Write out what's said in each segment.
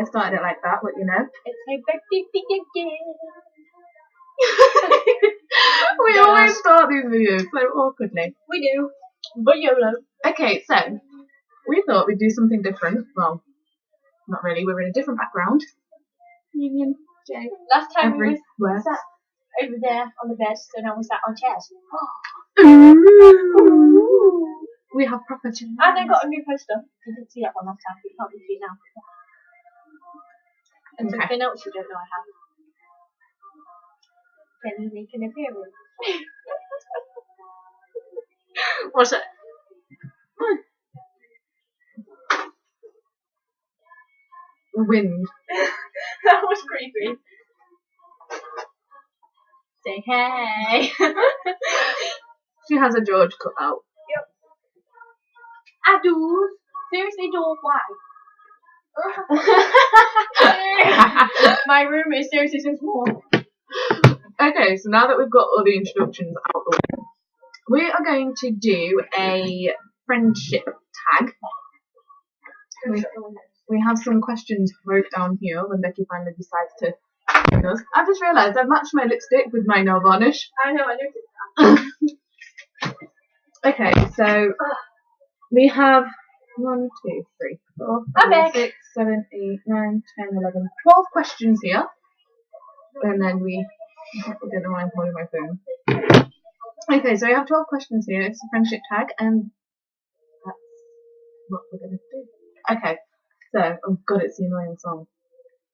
I started it like that, but you know. It's my birthday again. We always start these videos so awkwardly. We do. But YOLO. Okay, so we thought we'd do something different. Well, not really. We were in a different background. Union J. Last time we Everywhere. sat over there on the bed, so now we sat on chairs. Ooh. We have proper chairs. And I got a new poster. You didn't see that one last time, but you can't really see it now. And Okay. something else you don't know I have. Can you make an appearance? What's it? The wind. That was creepy. Say hey. She has a George cut out. Yep. I do. Seriously, don't. Why? My room is seriously so small. Okay, so now that we've got all the introductions out the way, we are going to do a friendship tag. We have some questions wrote down here when Becky finally decides to join us. I've just realised I've matched my lipstick with my nail varnish. I know, I noticed that. Okay, so we have 1, 2, 3, 4, 5, 6, 7, 8, 9, 10, 11, 12 questions here. And then I don't know why I'm holding my phone. Okay, so we have 12 questions here. It's a friendship tag, and that's what we're going to do. Okay, so, oh god, it's the annoying song.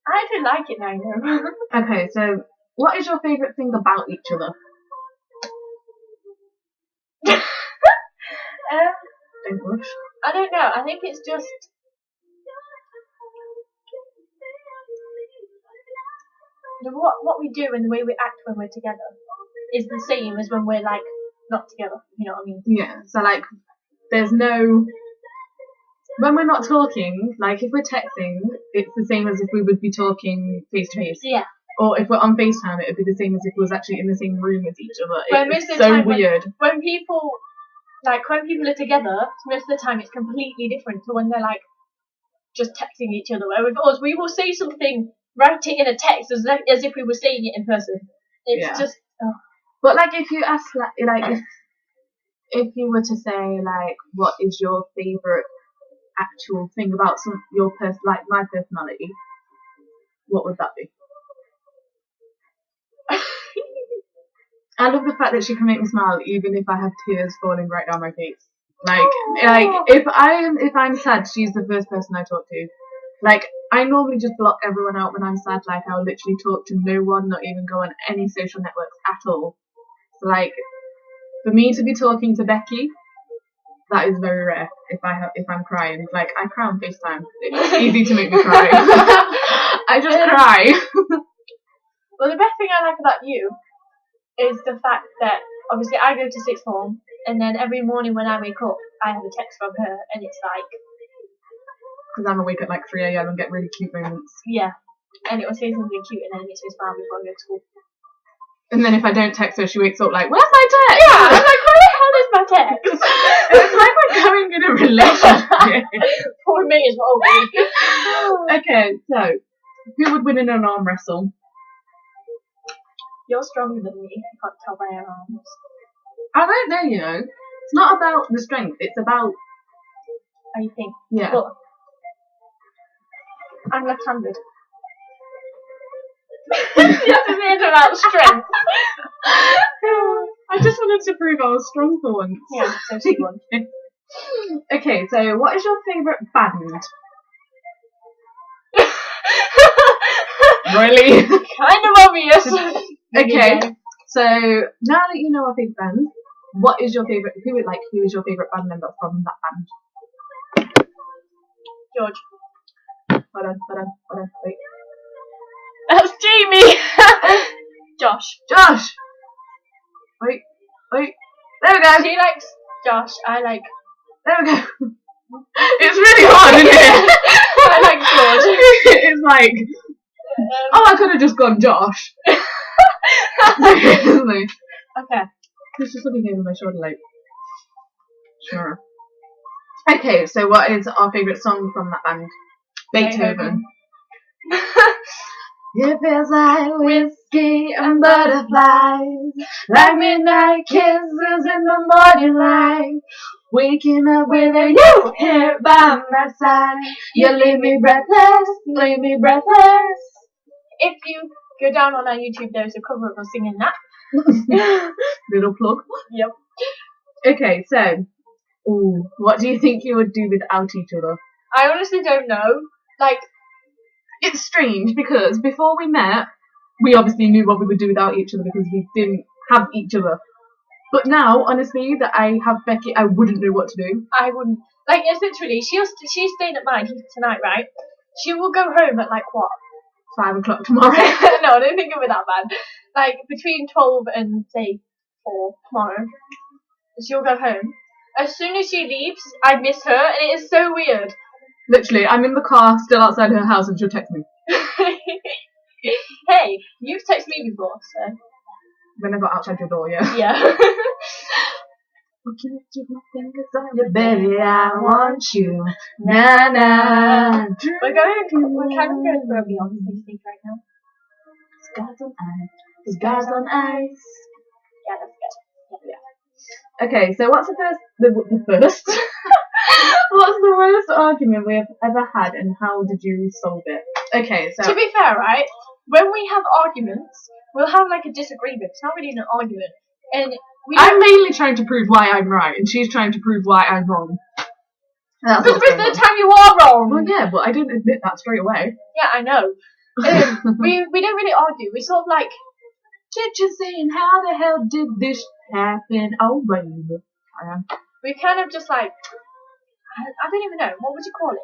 I actually like it now, you know. Okay, so, what is your favourite thing about each other? Don't rush. I don't know. I think it's just what we do and the way we act when we're together is the same as when we're like not together. You know what I mean? Yeah. So like, there's no when we're not talking. Like if we're texting, it's the same as if we would be talking face to face. Yeah. Or if we're on FaceTime, it would be the same as if we was actually in the same room as each other. But It's so weird. When people are together, most of the time it's completely different to when they're like just texting each other. Where with us, we will say something, write it in a text as if we were saying it in person. It's just. Oh. But like, if you ask, like if you were to say like, what is your favorite actual thing about like my personality, what would that be? I love the fact that she can make me smile even if I have tears falling right down my face. Like if I'm sad, she's the first person I talk to. Like, I normally just block everyone out when I'm sad. Like, I'll literally talk to no one, not even go on any social networks at all. So like, for me to be talking to Becky, that is very rare. If I'm crying, like I cry on FaceTime. It's easy to make me cry. I just cry. Well, the best thing I like about you is the fact that obviously I go to sixth form, and then every morning when I wake up, I have a text from her, and it's like, because I'm awake at like 3 a.m. and get really cute moments. Yeah, and it will say something cute, and then it makes me smile before I go to school. And then if I don't text her, she wakes up like, where's my text? Yeah, I'm like, where the hell is my text? It's like we're going in a relationship. Poor me as well. Okay, so who would win in an arm wrestle? You're stronger than me. I can't tell by your arms. I don't know, you know. It's not about the strength. It's about how you think. Yeah. But I'm left-handed. You have to say it about strength. I just wanted to prove I was strong for once. Yeah, so she won. Okay, so what is your favourite band? Really? Kind of obvious. Okay, so now that you know our favourite band, what is your favourite? Who is your favourite band member from that band? George. Hold on, wait. That's Jamie. Josh. Wait. There we go. She likes Josh. I like. There we go. It's really hard, isn't it? I like George. It's like, I could have just gone Josh. Okay. He's just looking over my shoulder like, sure. Okay, so what is our favourite song from that band? Beethoven. It feels like whiskey and butterflies, like midnight kisses in the morning light. Waking up with you here by my side. You leave me breathless, leave me breathless. If you go down on our YouTube, there's a cover of us singing that. Little plug. Yep. Okay, so, what do you think you would do without each other? I honestly don't know. Like, it's strange because before we met, we obviously knew what we would do without each other because we didn't have each other. But now, honestly, that I have Becky, I wouldn't know what to do. I wouldn't. Like, it's literally, she's staying at mine tonight, right? She will go home at, like, what? 5 o'clock tomorrow. No, I don't think it'll be that bad. Like, between 12 and, say, 4 tomorrow. She'll go home. As soon as she leaves, I miss her, and it is so weird. Literally, I'm in the car, still outside her house, and she'll text me. Hey, you've texted me before, so... When I got outside your door, yeah. Yeah. Looking at my fingers on your baby, I want you. Na na. We're kind of going for a Beyonce stage right now. Scars on ice. Scars on ice. Yeah, that's good. Yeah. Okay, so what's the first? What's the worst argument we have ever had, and how did you solve it? Okay, so to be fair, right? When we have arguments, we'll have like a disagreement. It's not really an argument, and I'm mainly trying to prove why I'm right, and she's trying to prove why I'm wrong. Because most of the time you are wrong. Well, yeah, but I didn't admit that straight away. Yeah, I know. We don't really argue. We sort of like, just saying, how the hell did this happen? Oh, baby. We kind of just like, I don't even know. What would you call it?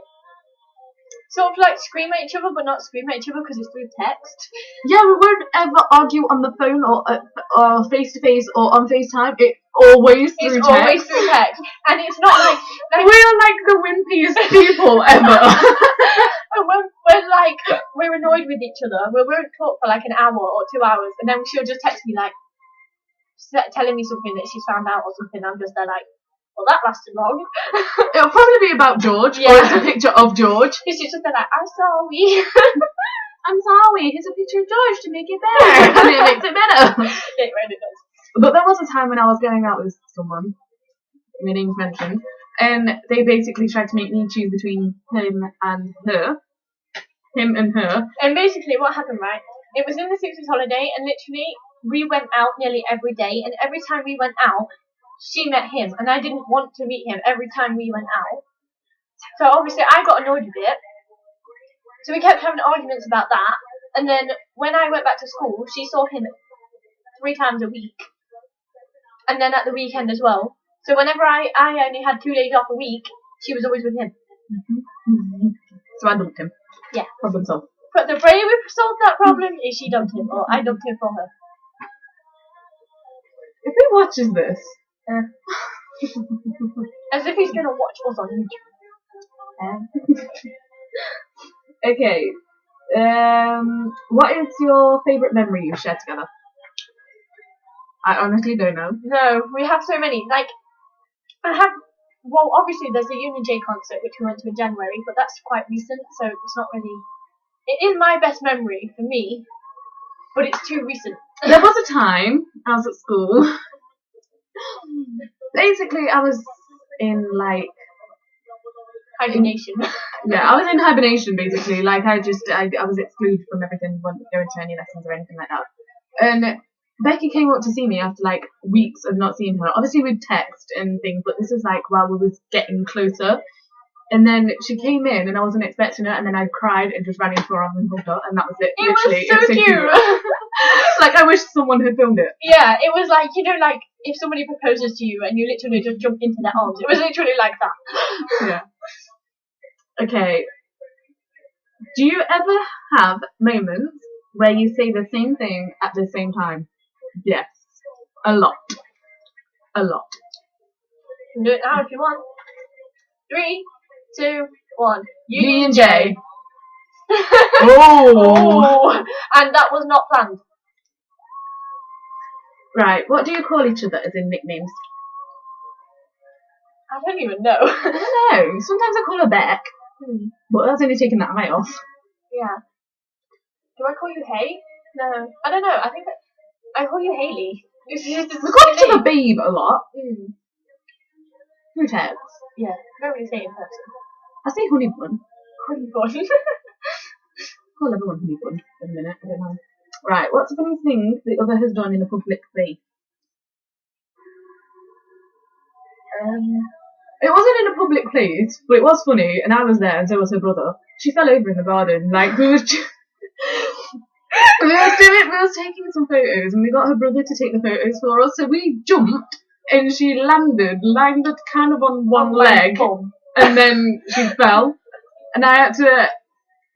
Sort of like scream at each other, but not scream at each other because it's through text. Yeah, we won't ever argue on the phone or face to face or on FaceTime. It's always through text. And it's not like we're like the wimpiest people ever. And we're annoyed with each other. We won't talk for like an hour or 2 hours, and then she'll just text me like telling me something that she's found out or something. I'm just there like, well, that lasted long. It'll probably be about George, or it's a picture of George. She's just like, I'm sorry. I'm sorry, here's a picture of George to make it better. And it makes it better. It really does. But there was a time when I was going out with someone, my name's mentioned, and they basically tried to make me choose between him and her. Him and her. And basically what happened, right, it was in the 6 weeks holiday, and literally we went out nearly every day, and every time we went out, she met him, and I didn't want to meet him every time we went out. So obviously I got annoyed with it. So we kept having arguments about that. And then when I went back to school, she saw him 3 times a week. And then at the weekend as well. So whenever I only had 2 days off a week, she was always with him. Mm-hmm. So I dumped him. Yeah. Problem solved. But the way we solved that problem is she dumped him, or I dumped him for her. If he watches this... As if he's going to watch us on YouTube. Okay. What is your favourite memory you've shared together? I honestly don't know. No, we have so many. Like, well, obviously there's a Union J concert which we went to in January, but that's quite recent, so it's not really... It is my best memory for me, but it's too recent. There was a time I was at school. Basically, I was in like hibernation. Yeah, I was in hibernation basically. Like I was excluded from everything, wasn't going to any lessons or anything like that. And Becky came up to see me after like weeks of not seeing her. Obviously we'd text and things, but this was like while we was getting closer. And then she came in and I wasn't expecting her, and then I cried and just ran into her arms and hugged her, and that was it. Literally, was so cute. Like I wish someone had filmed it. Yeah, it was like, you know, like if somebody proposes to you and you literally just jump into their arms. It was literally like that. Yeah. Okay. Do you ever have moments where you say the same thing at the same time? Yes. A lot. A lot. You can do it now if you want. 3, 2, 1. Union J. Oh. And that was not planned. Right. What do you call each other as in nicknames? I don't even know. I don't know. Sometimes I call her Beck. But that's only taking that height off. Yeah. Do I call you Hay? No, I don't know. I think that I call you Hayley. It's just We call each other babe a lot. Mm. Who cares? Yeah, don't really say it in person. I say honey bun. Honey bun. Call everyone honey bun in a minute. I don't know. Right, what's the funny thing the other has done in a public place? It wasn't in a public place, but it was funny, and I was there, and so was her brother. She fell over in the garden. Like, we was taking some photos, and we got her brother to take the photos for us, so we jumped, and she landed kind of on one leg, and then she fell, and I had to,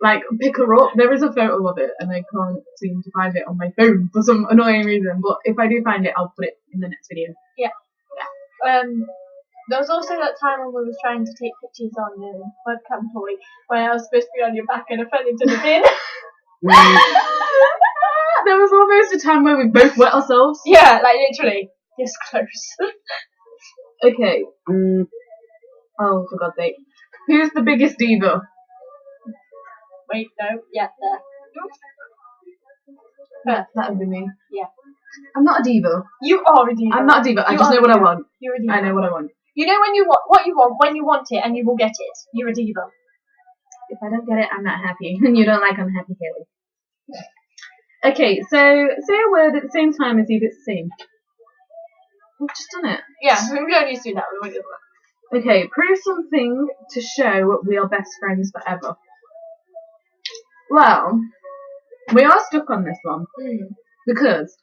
like, pick her up. There is a photo of it, and I can't seem to find it on my phone for some annoying reason, but if I do find it, I'll put it in the next video. Yeah. There was also that time when we were trying to take pictures on the webcam toy, when I was supposed to be on your back and I fell into the bin. There was almost a time where we both wet ourselves. Yeah, like literally. This close. Okay. Oh, for God's sake. Who's the biggest diva? Wait, no. Yeah, there. Yeah, that would be me. Yeah. I'm not a diva. You are a diva. I'm not a diva. I just know what I want. You're a diva. I know what I want. You know when you want what you want when you want it, and you will get it. You're a diva. If I don't get it, I'm not happy. And you don't like unhappy Haley. Okay, so say a word at the same time as if it's the same. We've just done it. Yeah, we don't need to do that. We won't do that. Okay, prove something to show we are best friends forever. Well, we are stuck on this one because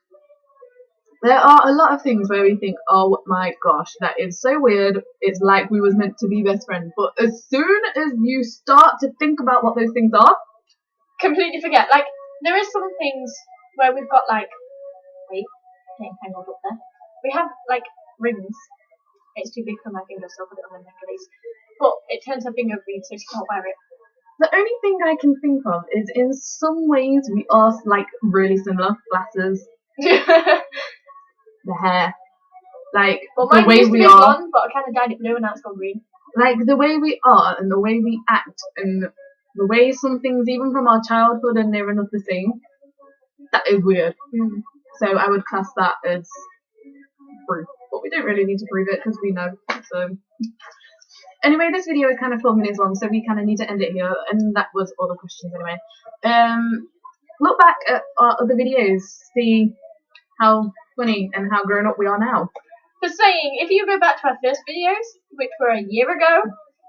there are a lot of things where we think, oh my gosh, that is so weird. It's like we was meant to be best friends. But as soon as you start to think about what those things are, completely forget. Like, there is some things where we've got like, wait, okay, hang on up there. We have like rings. It's too big for my finger, so I'll put it on my neck at least. But it turns her finger green, so she can't wear it. The only thing I can think of is in some ways we are like really similar. Glasses, the hair, like well, the way we are. Blonde, but I kind of dyed it blue and now it's gone green. Like the way we are and the way we act and the way some things, even from our childhood, and near enough the same. That is weird. So I would class that as proof, but we don't really need to prove it because we know. So anyway, this video is kind of 12 minutes long, so we kind of need to end it here. And that was all the questions anyway. Look back at our other videos, see how funny and how grown up we are now. For saying, if you go back to our first videos, which were a year ago,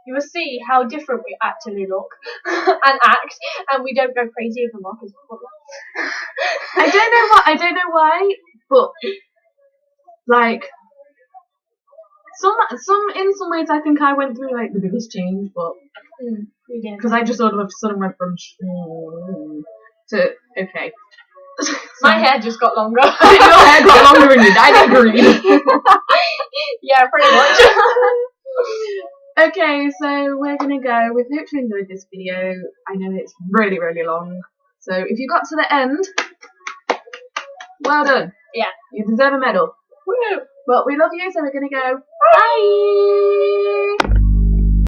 you will see how different we actually look and act, and we don't go crazy over Marcus. I don't know why, but like in some ways I think I went through like the biggest change, but we did, because I just sort of went from to okay. My hair just got longer. Your hair got longer and you dyed it green. Yeah, pretty much. Okay, so we're gonna go. We hope you enjoyed this video. I know it's really, really long. So if you got to the end, well done. Yeah. You deserve a medal. Woo! But we love you, so we're gonna go. Bye!